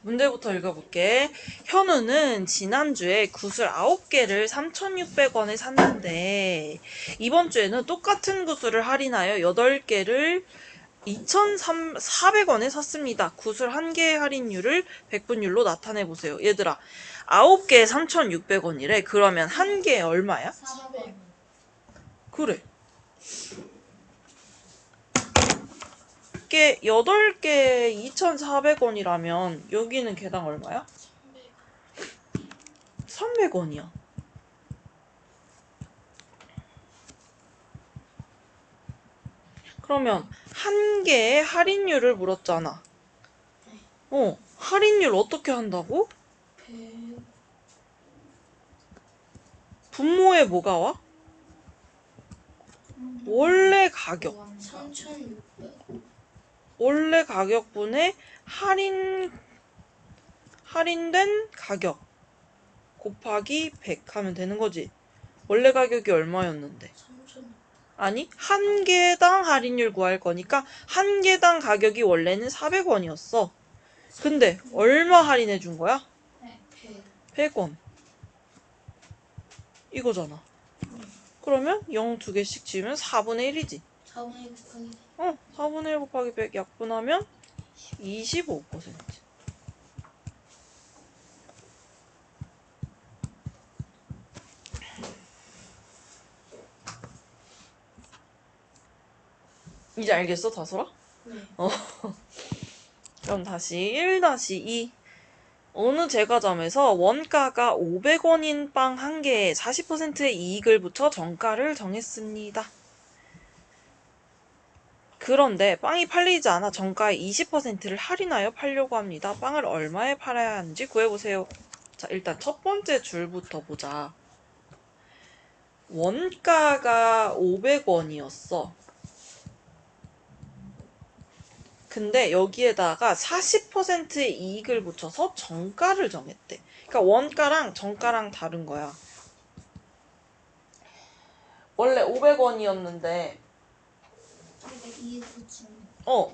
문제부터 읽어볼게. 현우는 지난주에 굿을 9개를 3,600원에 샀는데 이번 주에는 똑같은 굿을 할인하여 8개를 2,400원에 샀습니다. 굿을 1개의 할인율을 100분율로 나타내보세요. 얘들아, 9개에 3,600원이래. 그러면 1개에 얼마야? 400원. 그래. 8개 2,400원이라면 여기는 개당 얼마야? 300원이야. 그러면 1개의 할인율을 물었잖아. 할인율 어떻게 한다고? 분모에 뭐가 와? 원래 가격. 3,600. 원래 가격분의 할인된 가격 곱하기 100 하면 되는 거지. 원래 가격이 얼마였는데? 3,600. 아니, 1개당 할인율 구할 거니까 1개당 가격이 원래는 400원이었어. 근데 얼마 할인해 준 거야? 100원. 이거잖아. 그러면 0 2개씩 지우면 4분의 1이지. 4분의 1 곱하기 4분의 1 곱하기 100 약분하면 25%. 이제 알겠어, 다솔아? 네. 그럼 다시 1-2. 어느 제과점에서 원가가 500원인 빵 1개에 40%의 이익을 붙여 정가를 정했습니다. 그런데 빵이 팔리지 않아 정가의 20%를 할인하여 팔려고 합니다. 빵을 얼마에 팔아야 하는지 구해보세요. 자, 일단 첫 번째 줄부터 보자. 원가가 500원이었어. 근데 여기에다가 40%의 이익을 붙여서 정가를 정했대. 그러니까 원가랑 정가랑 다른 거야. 원래 500원이었는데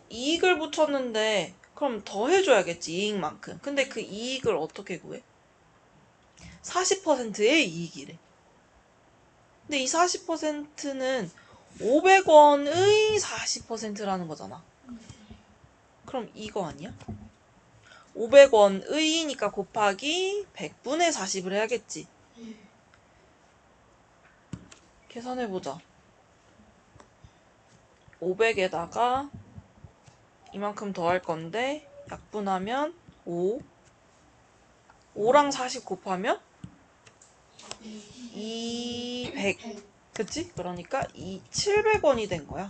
이익을 붙였는데 그럼 더 해줘야겠지, 이익만큼. 근데 그 이익을 어떻게 구해? 40%의 이익이래. 근데 이 40%는 500원의 40%라는 거잖아. 그럼 이거 아니야? 500원의니까 곱하기 100분의 40을 해야겠지. 계산해보자. 500에다가 이만큼 더 할 건데 약분하면 5. 5랑 40 곱하면 200. 그치? 그러니까 700원이 된 거야.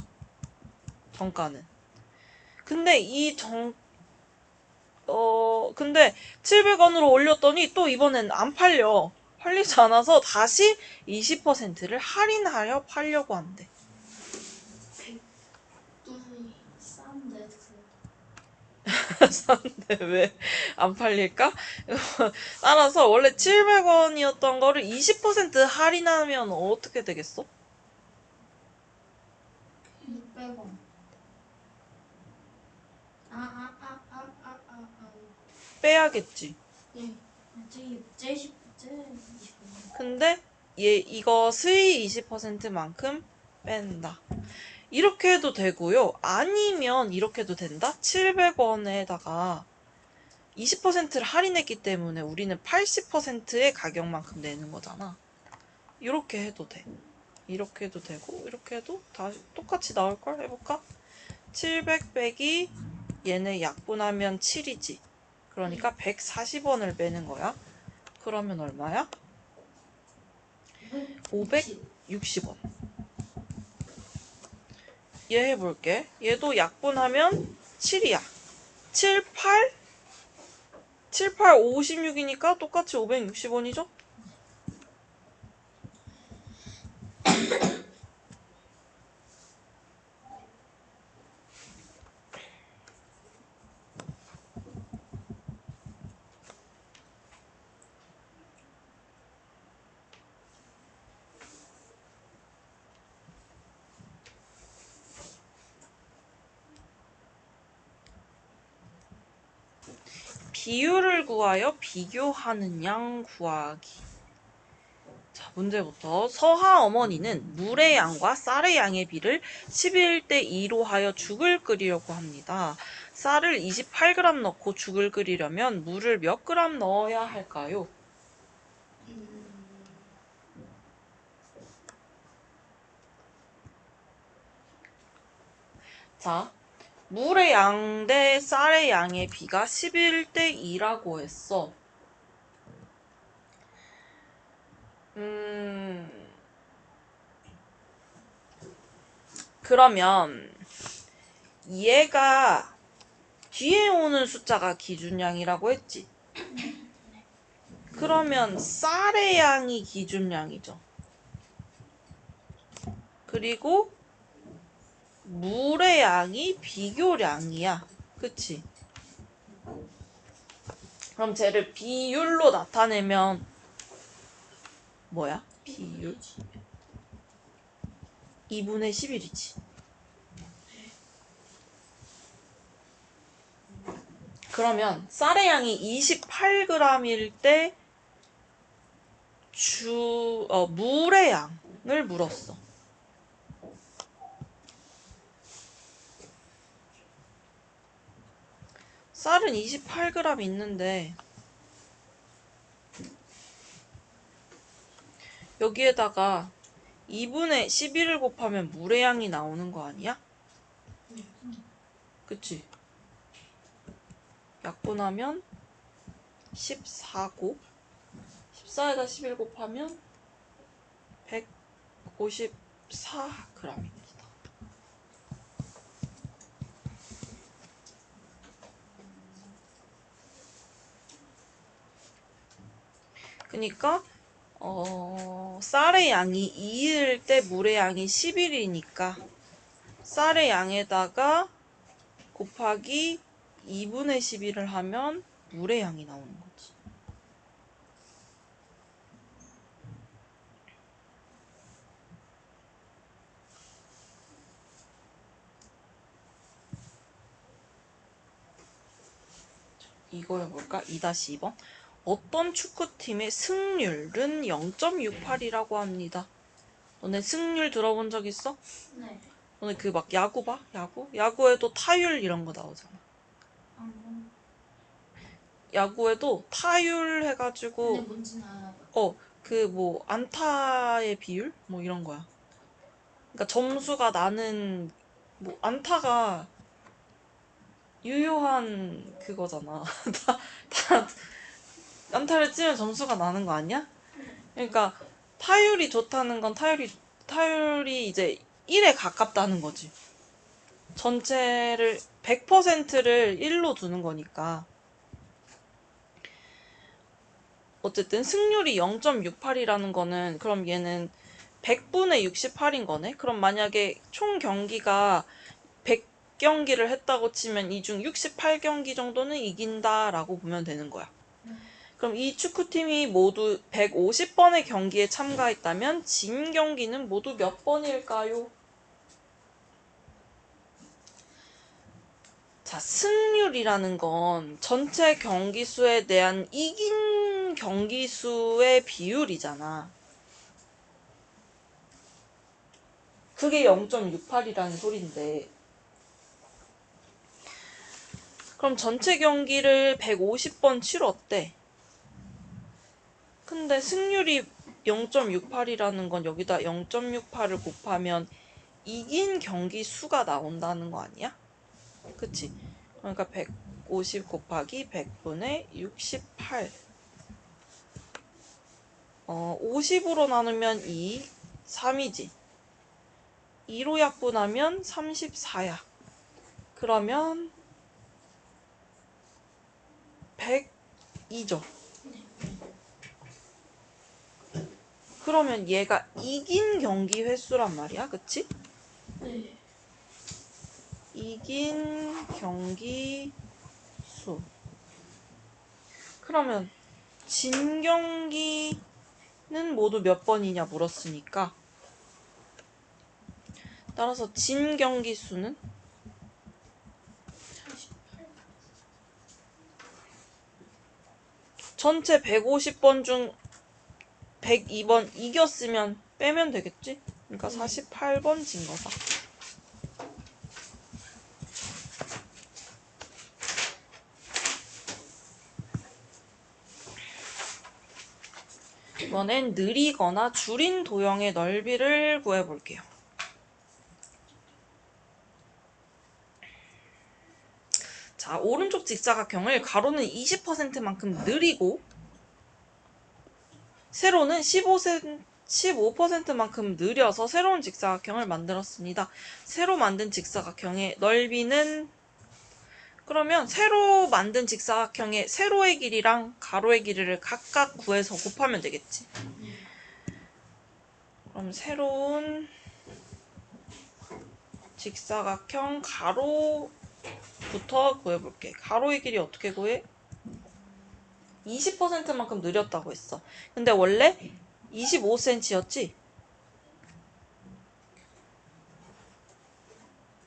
정가는. 근데 근데 700원으로 올렸더니 또 이번엔 안 팔려. 팔리지 않아서 다시 20%를 할인하여 팔려고 한대. 싼데 싼데 왜 안 팔릴까? 따라서 원래 700원이었던 거를 20% 할인하면 어떻게 되겠어? 600원. 빼야겠지. 네. 제20. 근데 이거 수익 20%만큼 뺀다. 이렇게 해도 되고요. 아니면 이렇게 해도 된다. 700원에다가 20%를 할인했기 때문에 우리는 80%의 가격만큼 내는 거잖아. 이렇게 해도 돼. 이렇게 해도 되고 이렇게 해도 다 똑같이 나올걸? 해볼까? 700 빼기 얘네 약분하면 7이지. 그러니까 140원을 빼는 거야. 그러면 얼마야? 560원. 얘 해볼게. 얘도 약분하면 7이야. 7, 8? 7, 8, 56이니까 똑같이 560원이죠? 비율을 구하여 비교하는 양 구하기. 자, 문제부터. 서하 어머니는 물의 양과 쌀의 양의 비를 11대 2로 하여 죽을 끓이려고 합니다. 쌀을 28g 넣고 죽을 끓이려면 물을 몇 g 넣어야 할까요? 자, 물의 양 대 쌀의 양의 비가 11대 2라고 했어. 그러면 얘가 뒤에 오는 숫자가 기준량이라고 했지. 그러면 쌀의 양이 기준량이죠. 그리고 물의 양이 비교량이야. 그치? 그럼 쟤를 비율로 나타내면 뭐야? 비율? 2분의 11이지. 그러면 쌀의 양이 28g일 때 물의 양을 물었어. 쌀은 28g 있는데 여기에다가 2분의 11을 곱하면 물의 양이 나오는 거 아니야? 그치? 약분하면 14고 14에다 11 곱하면 154g입니다. 그러니까 쌀의 양이 2일 때 물의 양이 11이니까 쌀의 양에다가 곱하기 2분의 11을 하면 물의 양이 나오는 거지. 이거 해볼까? 2-2번. 어떤 축구팀의 승률은 0.68이라고 합니다. 너네 승률 들어본 적 있어? 네. 너네 그 막 야구 봐? 야구에도 타율 이런 거 나오잖아. 야구에도 타율 근데 해가지고 뭔지는 알아요. 그 뭐 안타의 비율? 뭐 이런 거야. 그러니까 점수가 나는 뭐 안타가 유효한 그거잖아. 다 안타를 치면 점수가 나는 거 아니야? 그러니까 타율이 좋다는 건 타율이 이제 1에 가깝다는 거지. 전체를 100%를 1로 두는 거니까. 어쨌든 승률이 0.68이라는 거는 그럼 얘는 100분의 68인 거네. 그럼 만약에 총 경기가 100경기를 했다고 치면 이 중 68경기 정도는 이긴다라고 보면 되는 거야. 그럼 이 축구팀이 모두 150번의 경기에 참가했다면 진 경기는 모두 몇 번일까요? 자, 승률이라는 건 전체 경기 수에 대한 이긴 경기 수의 비율이잖아. 그게 0.68이라는 소린데. 그럼 전체 경기를 150번 치렀대. 근데 승률이 0.68이라는 건 여기다 0.68을 곱하면 이긴 경기 수가 나온다는 거 아니야? 그치? 그러니까 150 곱하기 100분의 68. 50으로 나누면 2, 3이지. 2로 약분하면 34야. 그러면 102죠. 그러면 얘가 이긴 경기 횟수란 말이야. 그치? 네. 이긴 경기 수. 그러면 진 경기는 모두 몇 번이냐 물었으니까 따라서 진 경기 수는 전체 150번 중 102번 이겼으면 빼면 되겠지? 그러니까 48번진 거다. 이번엔 느리거나 줄인 도형의 넓이를 구해볼게요. 자, 오른쪽 직사각형을 가로는 20%만큼 느리고 세로는 15%만큼 느려서 새로운 직사각형을 만들었습니다. 새로 만든 직사각형의 넓이는 그러면 새로 만든 직사각형의 세로의 길이랑 가로의 길이를 각각 구해서 곱하면 되겠지. 그럼 새로운 직사각형 가로부터 구해볼게. 가로의 길이 어떻게 구해? 20%만큼 느렸다고 했어. 근데 원래 25cm였지?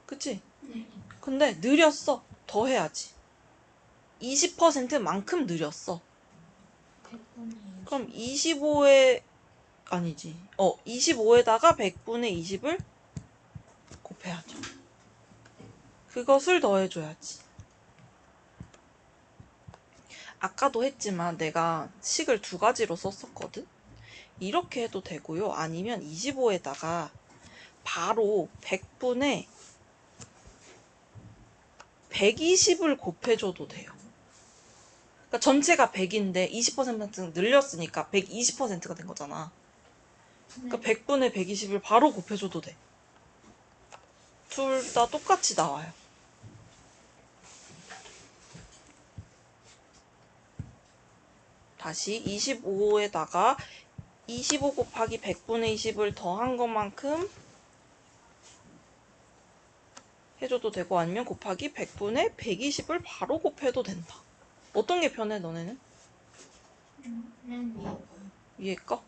그치? 네. 근데 느렸어. 더 해야지. 20%만큼 느렸어. 100분의 그럼 25에 아니지. 25에다가 100분의 20을 곱해야죠. 그것을 더해줘야지. 아까도 했지만 내가 식을 두 가지로 썼었거든. 이렇게 해도 되고요. 아니면 25에다가 바로 100분의 120을 곱해줘도 돼요. 그러니까 전체가 100인데 20% 늘렸으니까 120%가 된 거잖아. 그러니까 100분의 120을 바로 곱해줘도 돼. 둘 다 똑같이 나와요. 다시 25에다가 25 곱하기 100분의 20을 더한 것만큼 해줘도 되고 아니면 곱하기 100분의 120을 바로 곱해도 된다. 어떤 게 편해 너네는? 그냥 위에 거?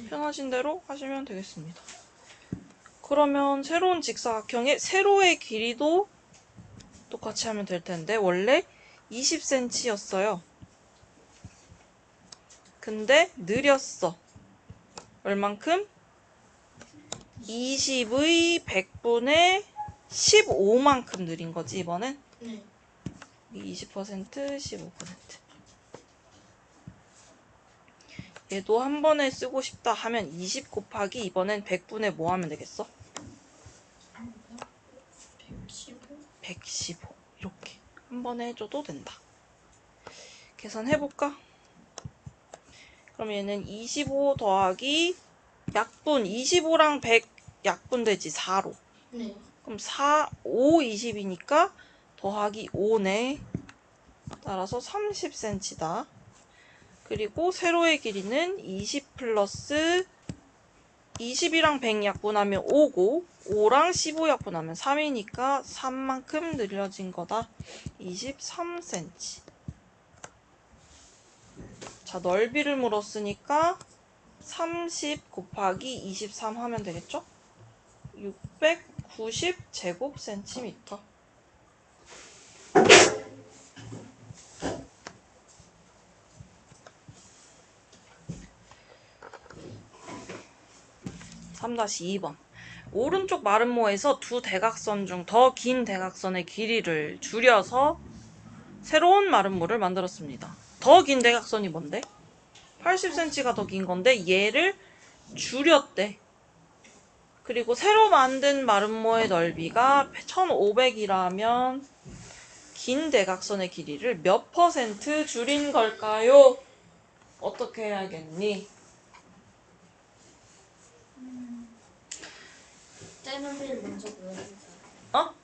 편하신 대로 하시면 되겠습니다. 그러면 새로운 직사각형의 세로의 길이도 똑같이 하면 될 텐데 원래 20cm였어요. 근데 느렸어. 얼만큼? 20의 100분의 15만큼 느린 거지 이번엔? 네. 20%, 15%. 얘도 한 번에 쓰고 싶다 하면 20 곱하기 이번엔 100분의 뭐 하면 되겠어? 115? 115 이렇게 한 번에 해줘도 된다. 계산해볼까? 그럼 얘는 25 더하기 약분 25랑 100 약분되지 4로. 네. 그럼 4, 5, 20이니까 더하기 5네. 따라서 30cm다. 그리고 세로의 길이는 20 플러스 20이랑 100 약분하면 5고 5랑 15 약분하면 3이니까 3만큼 늘려진 거다. 23cm. 자, 넓이를 물었으니까 30 곱하기 23 하면 되겠죠? 690 제곱센티미터. (3-2번) 오른쪽 마름모에서 두 대각선 중 더 긴 대각선의 길이를 줄여서 새로운 마름모를 만들었습니다. 더 긴 대각선이 뭔데? 80cm가 더 긴 건데 얘를 줄였대. 그리고 새로 만든 마름모의 넓이가 1500이라면 긴 대각선의 길이를 몇 퍼센트 줄인 걸까요? 어떻게 해야겠니? 떼너비를 먼저 구해주세요. 어?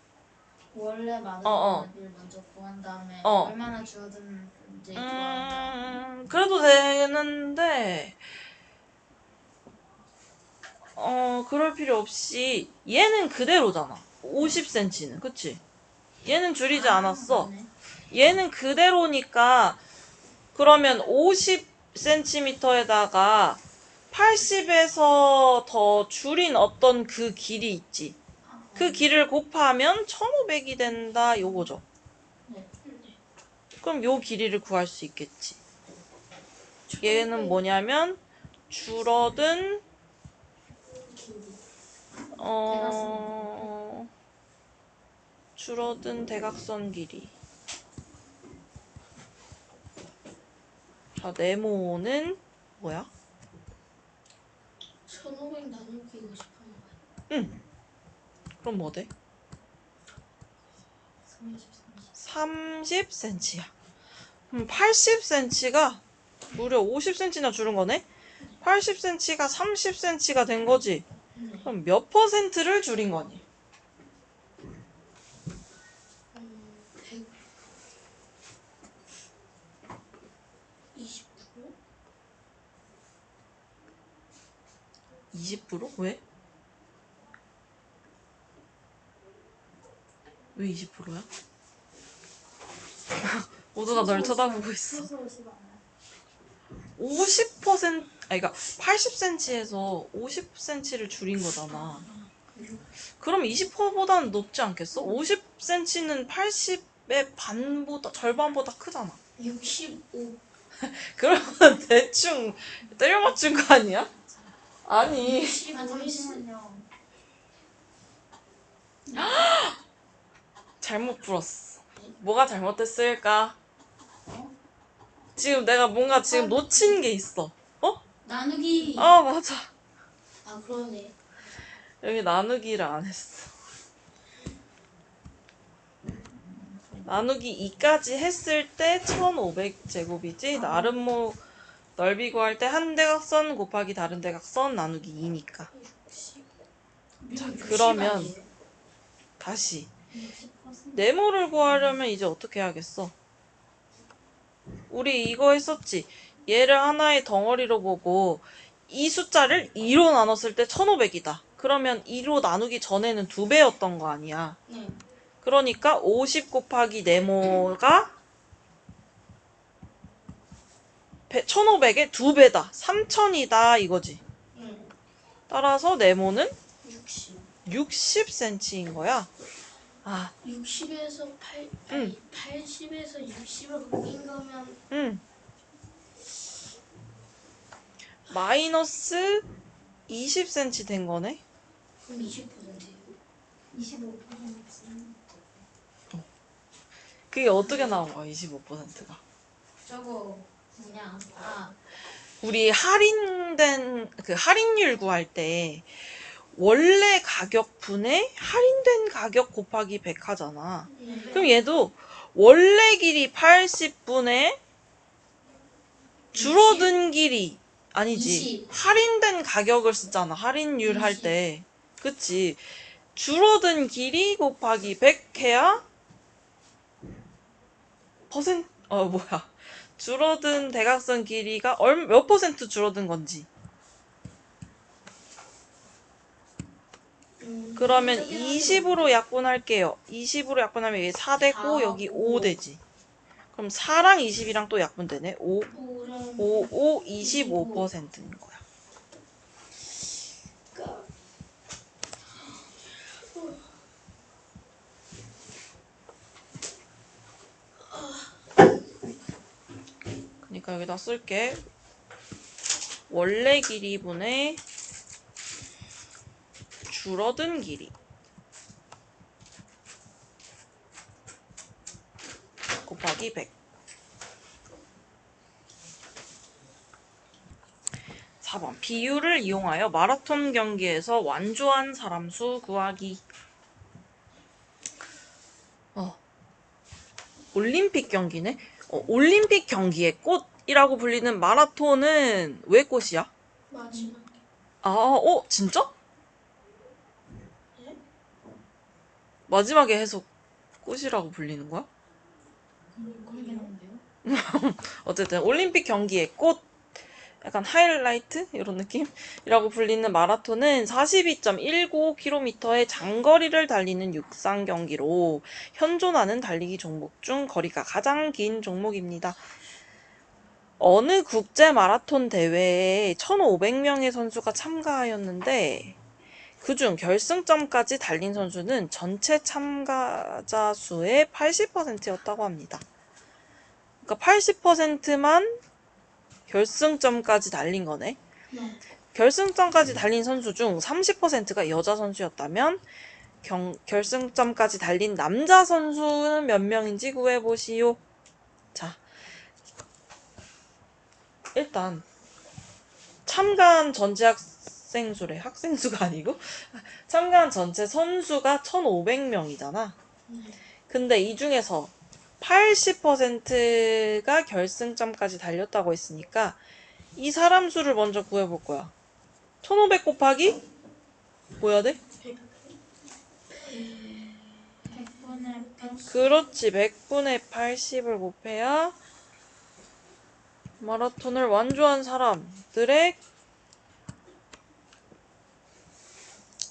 원래 많은 어. 넓이를 먼저 구한 다음에 어. 얼마나 줄어드는지 구한 다음에 그래도 되는데 그럴 필요 없이 얘는 그대로잖아. 50cm는 그치? 얘는 줄이지 않았어. 맞네. 얘는 그대로니까 그러면 50cm에다가 80에서 더 줄인 어떤 그 길이 있지. 그 길을 곱하면 1500이 된다 요거죠. 네. 그럼 요 길이를 구할 수 있겠지. 얘는 뭐냐면 줄어든 길이. 줄어든 대각선 길이. 자, 네모는 뭐야? 1500 나누기 50하는 거야. 응. 그럼 뭐 돼? 30cm야. 그럼 80cm가 무려 50cm나 줄은 거네? 80cm가 30cm가 된 거지? 네. 그럼 몇 퍼센트를 줄인 거니? 100 20%? 20%? 왜? 왜 20%야? 모두가 널 쳐다보고 있어. 50%, 그러니까 80cm에서 50cm를 줄인 거잖아. 그럼 20%보다는 높지 않겠어? 50cm는 80의 반보다, 절반보다 크잖아. 65. 그러면 대충 때려 맞춘 거 아니야? 아니. 65. 잠시만요. 잘못 풀었어. 뭐가 잘못됐을까? 지금 내가 뭔가 지금 놓친 게 있어. 어? 나누기. 아, 맞아. 아, 그러네. 여기 나누기를 안 했어. 나누기 2까지 했을 때 1500제곱이지. 나름모 넓이 구할 때 한 대각선 곱하기 다른 대각선 나누기 2니까. 자, 그러면 다시 60%? 네모를 구하려면 이제 어떻게 해야겠어? 우리 이거 했었지. 얘를 하나의 덩어리로 보고 이 숫자를 2로 나눴을 때 1500이다. 그러면 2로 나누기 전에는 2배였던 거 아니야. 네. 그러니까 50 곱하기 네모가 1500의 2배다. 3000이다 이거지. 네. 따라서 네모는 60. 60cm인 거야. 아, 60에서 8, 응. 아니 80에서 60을 바뀐 거면 마이너스 20cm 된 거네. 그럼 20%예요. 25%. 그게 어떻게 나온 거야, 25%가? 저거 뭐냐? 아, 우리 할인된, 할인율 구할 때, 원래 가격 분의 할인된 가격 곱하기 100 하잖아. 네. 그럼 얘도 원래 길이 80분의 줄어든 길이, 아니지. 20. 할인된 가격을 쓰잖아, 할인율 할 20. 때. 그치. 줄어든 길이 곱하기 100 해야 뭐야. 줄어든 대각선 길이가 몇 퍼센트 줄어든 건지. 그러면 20으로 약분할게요. 20으로 약분하면 여기 4 되고 4, 여기 5 5. 되지. 그럼 4랑 20이랑 또 약분되네. 5, 5랑 5, 25%인 거야. 그러니까 여기다 쓸게. 원래 길이분의 줄어든 길이 곱하기 100. 4번. 비율을 이용하여 마라톤 경기에서 완주한 사람 수 구하기. 올림픽 경기네? 올림픽 경기의 꽃이라고 불리는 마라톤은 왜 꽃이야? 마지막. 진짜? 네? 마지막에 해서 꽃이라고 불리는 거야? 모르겠는데요. 어쨌든 올림픽 경기의 꽃, 약간 하이라이트 이런 느낌이라고 불리는 마라톤은 42.195km의 장거리를 달리는 육상 경기로 현존하는 달리기 종목 중 거리가 가장 긴 종목입니다. 어느 국제 마라톤 대회에 1,500명의 선수가 참가하였는데 그중 결승점까지 달린 선수는 전체 참가자 수의 80%였다고 합니다. 그러니까 80%만 결승점까지 달린 거네. 네. 결승점까지 달린 선수 중 30%가 여자 선수였다면 결승점까지 달린 남자 선수는 몇 명인지 구해보시오. 자, 일단 참가한 전체 학생 수래. 학생 수가 아니고 참가한 전체 선수가 1,500명이잖아. 근데 이 중에서 80%가 결승점까지 달렸다고 했으니까 이 사람 수를 먼저 구해볼 거야. 1,500 곱하기 뭐 해야 돼? 100분의 80. 그렇지. 100분의 80을 곱해야 마라톤을 완주한 사람들의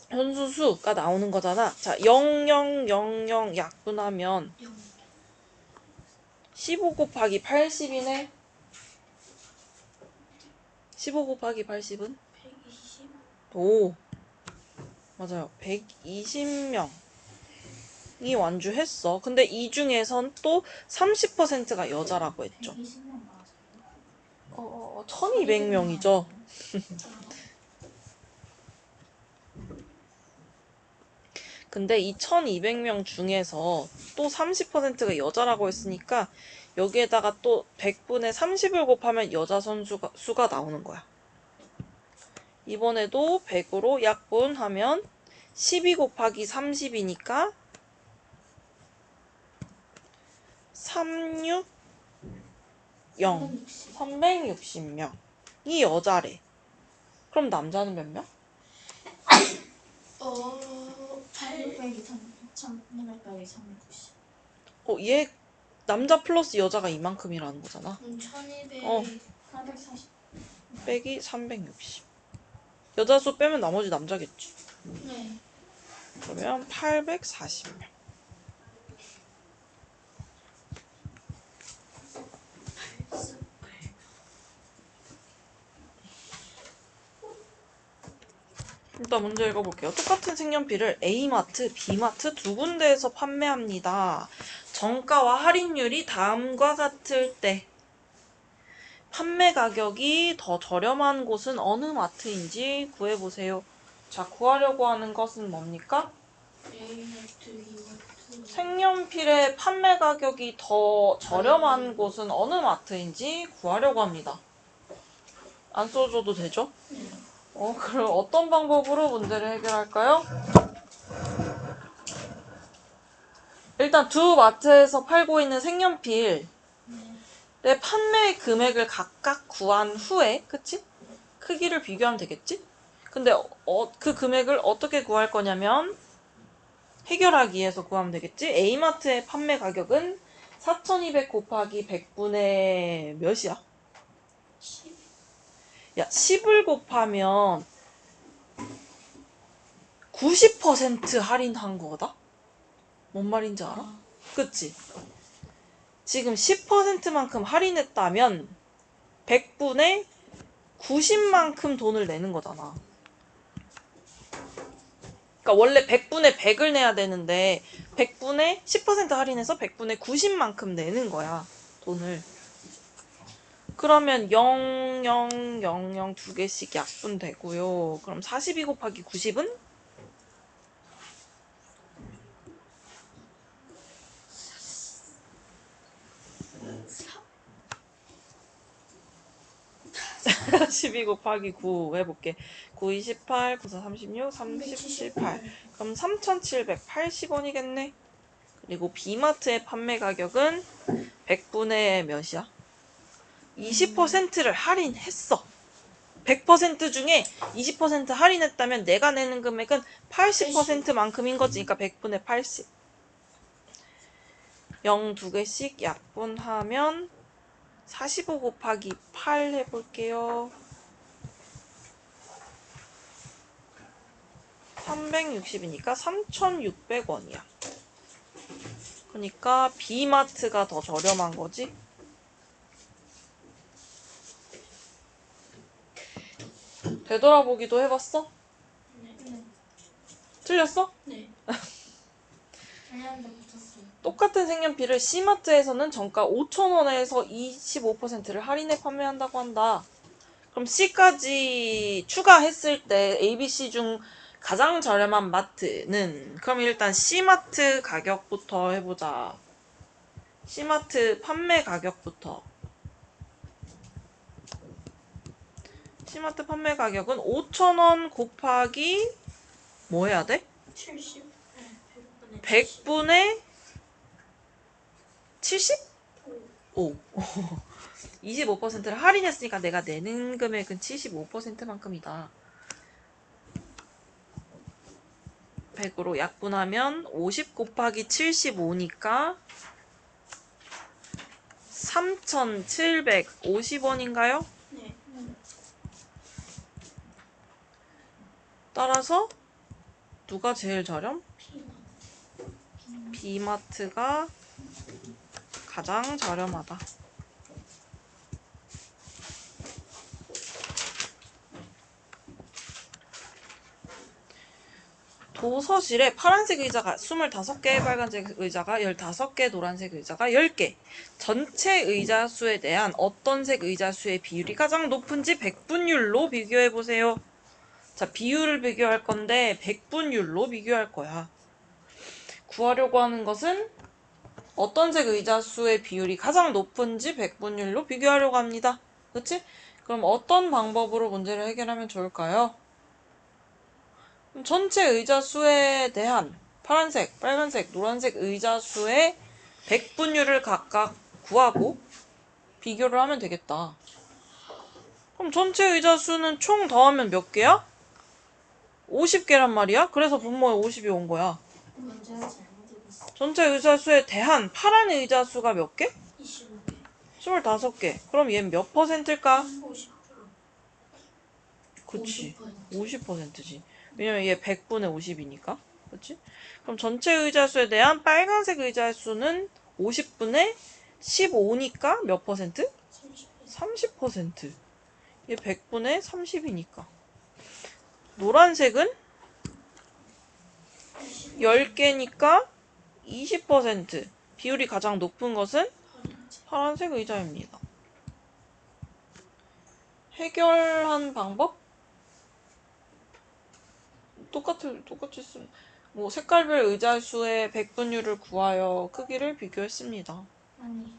선수 수가 나오는 거잖아. 자, 0000 약분하면 15 곱하기 80이네. 15 곱하기 80은? 120. 오, 맞아요. 120명이 완주했어. 근데 이 중에선 또 30%가 여자라고 했죠. 120명 맞아요? 1200명이죠. 근데 이 1200명 중에서 또 30%가 여자라고 했으니까 여기에다가 또 100분의 30을 곱하면 여자 선수가 수가 나오는 거야. 이번에도 100으로 약분하면 12 곱하기 30이니까 360 360명이 여자래. 그럼 남자는 몇 명? 8 빼기 300 빼기 390. 얘 남자 플러스 여자가 이만큼이라는 거잖아. 1200. 440. 빼기 360. 여자 수 빼면 나머지 남자겠지. 네. 그러면 840명. 일단 문제 읽어볼게요. 똑같은 색연필을 A마트, B마트 두 군데에서 판매합니다. 정가와 할인율이 다음과 같을 때 판매 가격이 더 저렴한 곳은 어느 마트인지 구해보세요. 자, 구하려고 하는 것은 뭡니까? A마트, B마트. 색연필의 판매 가격이 더 저렴한 곳은 어느 마트인지 구하려고 합니다. 안 써줘도 되죠? 그럼 어떤 방법으로 문제를 해결할까요? 일단 두 마트에서 팔고 있는 색연필의 판매 금액을 각각 구한 후에, 그치? 크기를 비교하면 되겠지? 근데 그 금액을 어떻게 구할 거냐면 해결하기 위해서 구하면 되겠지? A마트의 판매 가격은 4,200 곱하기 100분의 몇이야? 10. 야, 10을 곱하면 90% 할인한 거다? 뭔 말인지 알아? 그치? 지금 10%만큼 할인했다면 100분의 90만큼 돈을 내는 거잖아. 그러니까 원래 100분의 100을 내야 되는데 100분의 10% 할인해서 100분의 90만큼 내는 거야, 돈을. 그러면 0, 0, 0, 0 두 개씩 약분되고요. 그럼 42 곱하기 90은? 12 곱하기 9 해볼게. 9, 28, 9, 4, 36, 37, 8. 그럼 3,780원이겠네. 그리고 B마트의 판매 가격은 100분의 몇이야? 20%를 할인했어. 100% 중에 20% 할인했다면 내가 내는 금액은 80%만큼인 거지. 그러니까 100분의 80. 0 두 개씩 약분하면 45 곱하기 8 해볼게요. 360이니까 3,600원이야. 그러니까 B마트가 더 저렴한 거지. 되돌아보기도 해봤어? 네. 틀렸어? 네. 달렸는데 붙었어요. 똑같은 색연필을 C마트에서는 정가 5,000원에서 25%를 할인해 판매한다고 한다. 그럼 C까지 추가했을 때 ABC 중 가장 저렴한 마트는, 그럼 일단 C마트 가격부터 해보자. C마트 판매 가격부터. C마트 판매 가격은 5,000원 곱하기 뭐 해야 돼? 70. 100분의 70? 5. 25%를 할인했으니까 내가 내는 금액은 75%만큼이다. 100으로 약분하면 50 곱하기 75니까 3,750원인가요? 네. 따라서 누가 제일 저렴? 피마. B마트가 가장 저렴하다. 도서실에 파란색 의자가 25개, 빨간색 의자가 15개, 노란색 의자가 10개. 전체 의자 수에 대한 어떤 색 의자 수의 비율이 가장 높은지 100분율로 비교해보세요. 자, 비율을 비교할 건데 100분율로 비교할 거야. 구하려고 하는 것은 어떤 색 의자 수의 비율이 가장 높은지 100분율로 비교하려고 합니다. 그렇지? 그럼 어떤 방법으로 문제를 해결하면 좋을까요? 전체 의자 수에 대한 파란색, 빨간색, 노란색 의자 수의 100분율을 각각 구하고 비교를 하면 되겠다. 그럼 전체 의자 수는 총 더하면 몇 개야? 50개란 말이야? 그래서 분모에 50이 온 거야. 문제를 잘못 읽었어. 전체 의자 수에 대한 파란 의자 수가 몇 개? 25개. 25개. 그럼 얘는 몇 퍼센트일까? 50%. 그치. 50%. 50%지. 왜냐면 얘 100분의 50이니까. 그치? 그럼 전체 의자 수에 대한 빨간색 의자 수는 50분의 15니까 몇 퍼센트? 30%. 30%. 얘 100분의 30이니까. 노란색은 10개니까 20%. 비율이 가장 높은 것은 파란색 의자입니다. 해결한 방법? 똑같이 쓰면 뭐 색깔별 의자 수의 100분율을 구하여 크기를 비교했습니다. 아니